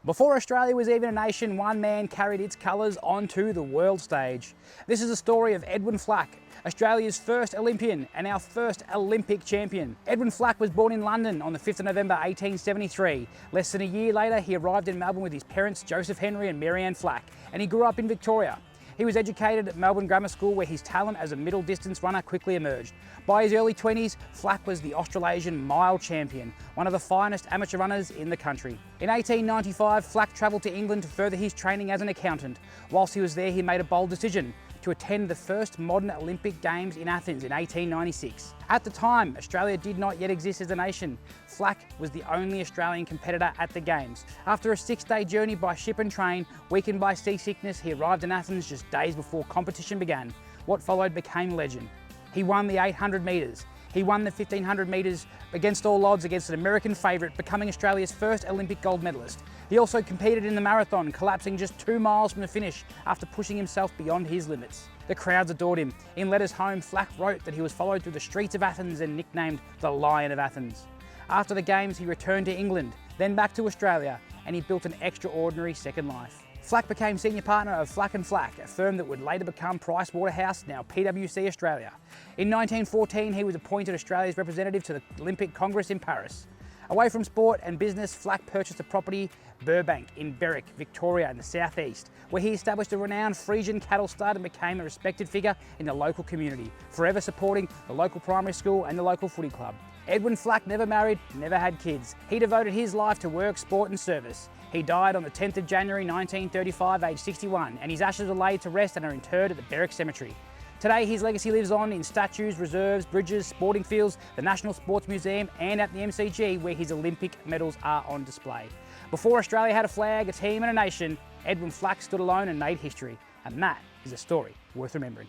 Before Australia was even a nation, one man carried its colours onto the world stage. This is the story of Edwin Flack, Australia's first Olympian and our first Olympic champion. Edwin Flack was born in London on the 5th of November 1873. Less than a year later, he arrived in Melbourne with his parents Joseph Henry and Marianne Flack, and he grew up in Victoria. He was educated at Melbourne Grammar School, where his talent as a middle distance runner quickly emerged. By his early 20s, Flack was the Australasian mile champion, one of the finest amateur runners in the country. In 1895, Flack travelled to England to further his training as an accountant. Whilst he was there, he made a bold decision to attend the first modern Olympic Games in Athens in 1896. At the time, Australia did not yet exist as a nation. Flack was the only Australian competitor at the Games. After a 6-day journey by ship and train, weakened by seasickness, he arrived in Athens just days before competition began. What followed became legend. He won the 800 metres. He won the 1500 metres against all odds against an American favourite, becoming Australia's first Olympic gold medalist. He also competed in the marathon, collapsing just 2 miles from the finish after pushing himself beyond his limits. The crowds adored him. In letters home, Flack wrote that he was followed through the streets of Athens and nicknamed the Lion of Athens. After the Games, he returned to England, then back to Australia, and he built an extraordinary second life. Flack became senior partner of Flack & Flack, a firm that would later become Price Waterhouse, now PwC Australia. In 1914, he was appointed Australia's representative to the Olympic Congress in Paris. Away from sport and business, Flack purchased a property, Burbank, in Berwick, Victoria in the southeast, where he established a renowned Friesian cattle stud and became a respected figure in the local community, forever supporting the local primary school and the local footy club. Edwin Flack never married, never had kids. He devoted his life to work, sport and service. He died on the 10th of January 1935, aged 61, and his ashes are laid to rest and are interred at the Berwick Cemetery. Today, his legacy lives on in statues, reserves, bridges, sporting fields, the National Sports Museum, and at the MCG, where his Olympic medals are on display. Before Australia had a flag, a team and a nation, Edwin Flack stood alone and made history. And that is a story worth remembering.